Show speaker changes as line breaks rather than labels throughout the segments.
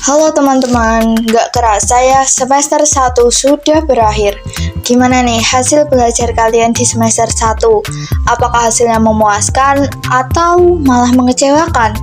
Halo teman-teman, gak kerasa ya semester 1 sudah berakhir. Gimana nih hasil belajar kalian di semester 1? Apakah hasilnya memuaskan atau malah mengecewakan?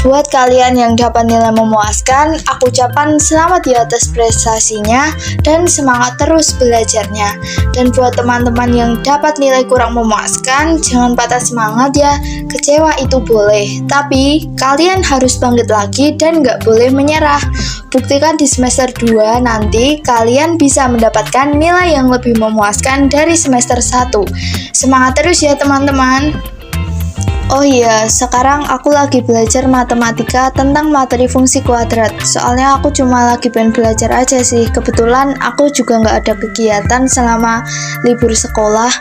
Buat kalian yang dapat nilai memuaskan, aku ucapkan selamat di atas prestasinya dan semangat terus belajarnya. Dan buat teman-teman yang dapat nilai kurang memuaskan, jangan patah semangat ya, kecewa itu boleh. Tapi kalian harus bangkit lagi dan gak boleh menyerah. Buktikan di semester 2 nanti kalian bisa mendapatkan nilai yang lebih memuaskan dari semester 1. Semangat terus ya teman-teman. Oh iya, sekarang aku lagi belajar matematika tentang materi fungsi kuadrat. Soalnya aku cuma lagi pengen belajar aja sih. Kebetulan aku juga nggak ada kegiatan selama libur sekolah.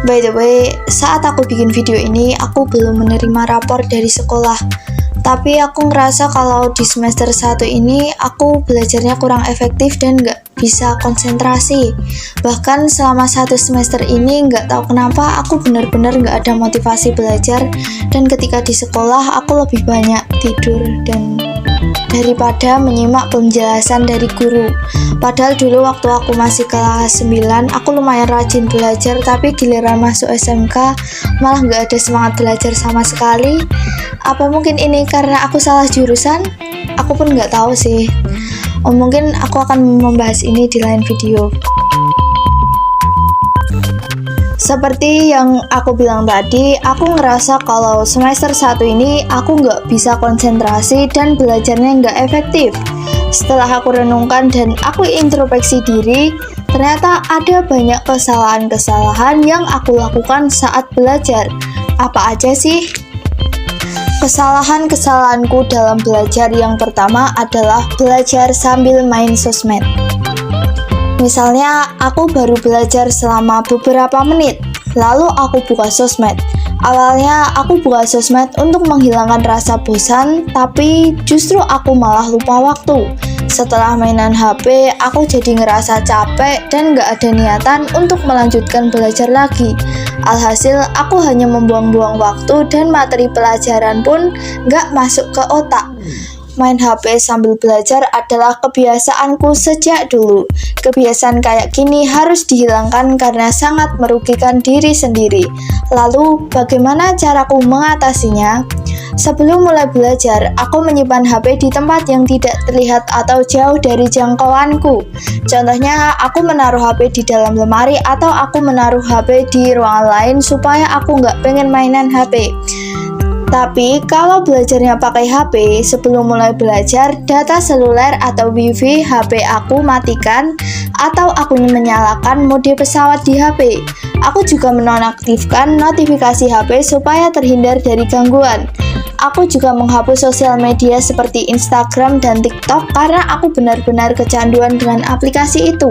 By the way, saat aku bikin video ini, aku belum menerima rapor dari sekolah. Tapi aku ngerasa kalau di semester 1 ini aku belajarnya kurang efektif dan nggak bisa konsentrasi. Bahkan selama 1 semester ini nggak tahu kenapa aku benar-benar nggak ada motivasi belajar, dan ketika di sekolah aku lebih banyak tidur dan daripada menyimak penjelasan dari guru. Padahal dulu waktu aku masih kelas 9 aku lumayan rajin belajar, tapi giliran masuk SMK malah nggak ada semangat belajar sama sekali. Apa mungkin ini karena aku salah jurusan? Aku pun nggak tahu sih. Mungkin aku akan membahas ini di lain video. Seperti yang aku bilang tadi, aku ngerasa kalau semester 1 ini aku nggak bisa konsentrasi dan belajarnya nggak efektif. Setelah aku renungkan dan aku introspeksi diri, ternyata ada banyak kesalahan-kesalahan yang aku lakukan saat belajar. Apa aja sih? Kesalahan-kesalahanku dalam belajar yang pertama adalah belajar sambil main sosmed. Misalnya, aku baru belajar selama beberapa menit, lalu aku buka sosmed. Awalnya aku buka sosmed untuk menghilangkan rasa bosan, tapi justru aku malah lupa waktu. Setelah mainan HP, aku jadi ngerasa capek dan gak ada niatan untuk melanjutkan belajar lagi. Alhasil, aku hanya membuang-buang waktu dan materi pelajaran pun gak masuk ke otak. Main HP sambil belajar adalah kebiasaanku sejak dulu. Kebiasaan kayak gini harus dihilangkan karena sangat merugikan diri sendiri. Lalu, bagaimana caraku mengatasinya? Sebelum mulai belajar, aku menyimpan HP di tempat yang tidak terlihat atau jauh dari jangkauanku. Contohnya, aku menaruh HP di dalam lemari atau aku menaruh HP di ruangan lain supaya aku nggak pengen mainan HP. Tapi kalau belajarnya pakai HP, sebelum mulai belajar, data seluler atau wifi HP aku matikan atau aku menyalakan mode pesawat di HP. Aku juga menonaktifkan notifikasi HP supaya terhindar dari gangguan. Aku juga menghapus sosial media seperti Instagram dan TikTok karena aku benar-benar kecanduan dengan aplikasi itu.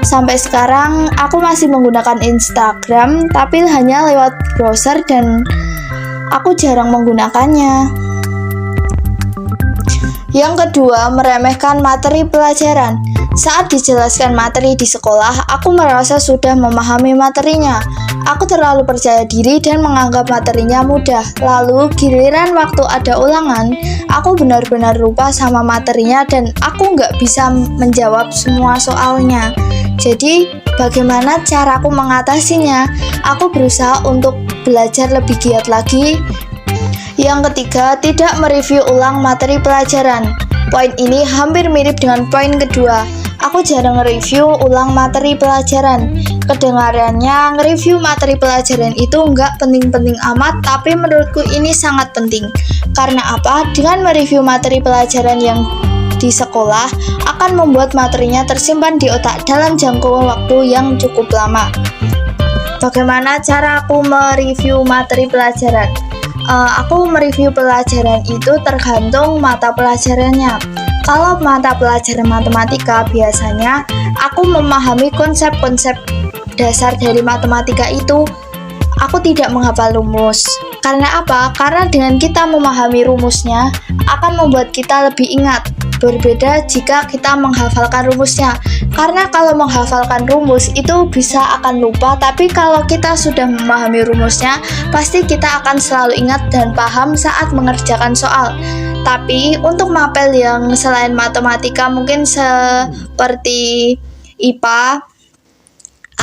Sampai sekarang aku masih menggunakan Instagram, tapi hanya lewat browser dan aku jarang menggunakannya. Yang kedua, meremehkan materi pelajaran. Saat dijelaskan materi di sekolah, aku merasa sudah memahami materinya. Aku terlalu percaya diri dan menganggap materinya mudah. Lalu, giliran waktu ada ulangan, aku benar-benar lupa sama materinya dan aku nggak bisa menjawab semua soalnya. Jadi, bagaimana caraku mengatasinya? Aku berusaha untuk belajar lebih giat lagi. Yang ketiga, tidak mereview ulang materi pelajaran. Poin ini hampir mirip dengan poin kedua. Aku jarang nge-review ulang materi pelajaran. Kedengarannya nge-review materi pelajaran itu nggak penting-penting amat, tapi menurutku ini sangat penting. Karena apa? Dengan mereview materi pelajaran yang di sekolah akan membuat materinya tersimpan di otak dalam jangkauan waktu yang cukup lama. Bagaimana cara aku mereview materi pelajaran? Aku mereview pelajaran itu tergantung mata pelajarannya. Kalau mata pelajaran matematika, biasanya aku memahami konsep-konsep dasar dari matematika itu. Aku tidak menghafal rumus. Karena apa? Karena dengan kita memahami rumusnya akan membuat kita lebih ingat. berbeda jika kita menghafalkan rumusnya. Karena kalau menghafalkan rumus itu bisa akan lupa, tapi kalau kita sudah memahami rumusnya, pasti kita akan selalu ingat dan paham saat mengerjakan soal. Tapi untuk mapel yang selain matematika mungkin seperti IPA,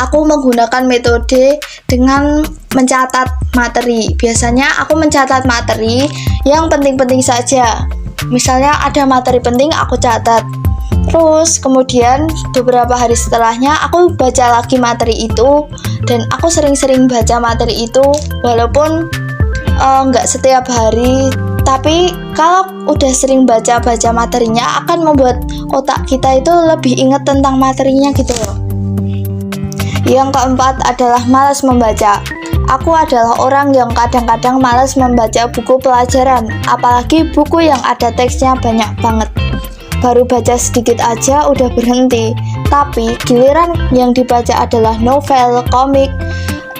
aku menggunakan metode dengan mencatat materi. Biasanya aku mencatat materi yang penting-penting saja. Misalnya ada materi penting aku catat. Terus kemudian beberapa hari setelahnya aku baca lagi materi itu, dan aku sering-sering baca materi itu walaupun nggak setiap hari. Tapi kalau udah sering baca-baca materinya akan membuat otak kita itu lebih ingat tentang materinya gitu loh. Yang keempat adalah malas membaca. Aku adalah orang yang kadang-kadang malas membaca buku pelajaran, apalagi buku yang ada teksnya banyak banget. Baru baca sedikit aja udah berhenti. Tapi giliran yang dibaca adalah novel, komik,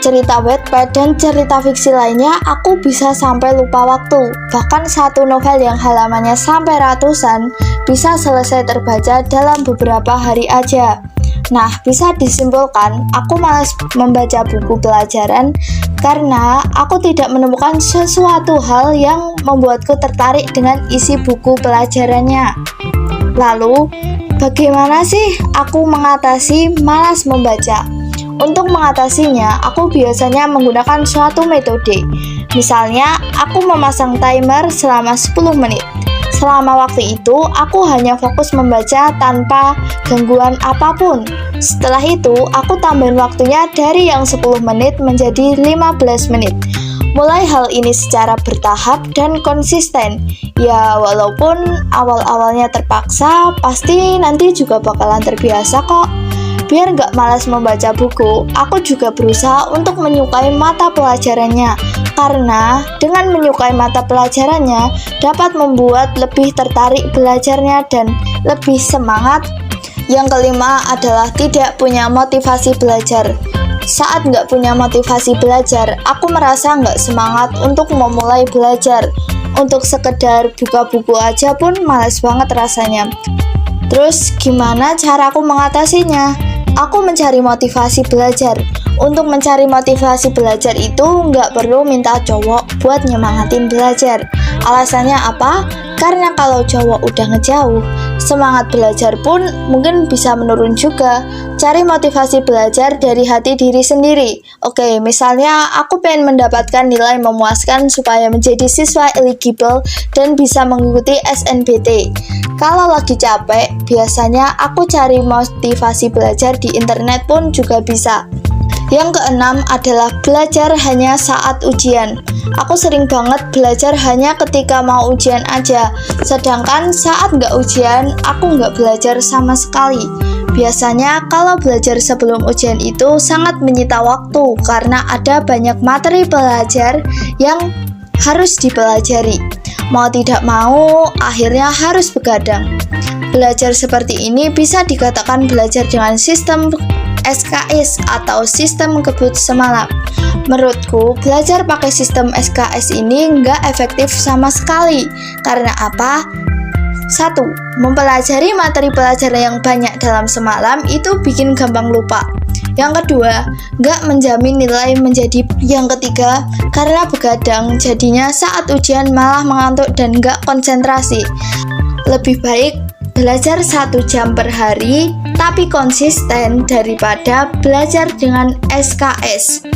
cerita Wattpad, dan cerita fiksi lainnya, aku bisa sampai lupa waktu. Bahkan satu novel yang halamannya sampai ratusan bisa selesai terbaca dalam beberapa hari aja. Nah, bisa disimpulkan, aku malas membaca buku pelajaran karena aku tidak menemukan sesuatu hal yang membuatku tertarik dengan isi buku pelajarannya. Lalu, bagaimana sih aku mengatasi malas membaca? Untuk mengatasinya, aku biasanya menggunakan suatu metode. Misalnya, aku memasang timer selama 10 menit. Selama waktu itu, aku hanya fokus membaca tanpa gangguan apapun. Setelah itu, aku tambahin waktunya dari yang 10 menit menjadi 15 menit. Mulai hal ini secara bertahap dan konsisten. Ya, walaupun awal-awalnya terpaksa, pasti nanti juga bakalan terbiasa kok. Biar gak malas membaca buku, aku juga berusaha untuk menyukai mata pelajarannya. Karena dengan menyukai mata pelajarannya, dapat membuat lebih tertarik belajarnya dan lebih semangat. Yang kelima adalah tidak punya motivasi belajar. Saat gak punya motivasi belajar, aku merasa gak semangat untuk memulai belajar. Untuk sekedar buka buku aja pun malas banget rasanya. Terus gimana cara aku mengatasinya? Aku mencari motivasi belajar. Untuk mencari motivasi belajar itu nggak perlu minta cowok buat nyemangatin belajar. Alasannya apa? Karena kalau cowok udah ngejauh, semangat belajar pun mungkin bisa menurun juga. Cari motivasi belajar dari hati diri sendiri. Oke, misalnya aku pengen mendapatkan nilai memuaskan supaya menjadi siswa eligible dan bisa mengikuti SNBT. Kalau lagi capek, biasanya aku cari motivasi belajar di internet pun juga bisa. Yang keenam adalah belajar hanya saat ujian. Aku sering banget belajar hanya ketika mau ujian aja. Sedangkan saat nggak ujian, aku nggak belajar sama sekali. Biasanya kalau belajar sebelum ujian itu sangat menyita waktu karena ada banyak materi belajar yang harus dipelajari. Mau tidak mau, akhirnya harus begadang. Belajar seperti ini bisa dikatakan belajar dengan sistem SKS atau sistem kebut semalam. Menurutku, belajar pakai sistem SKS ini nggak efektif sama sekali. Karena apa? 1. Mempelajari materi pelajaran yang banyak dalam semalam itu bikin gampang lupa. Yang kedua, nggak menjamin nilai menjadi. Yang ketiga, karena begadang, jadinya saat ujian malah mengantuk dan nggak konsentrasi. Lebih baik belajar 1 jam per hari, tapi konsisten daripada belajar dengan SKS.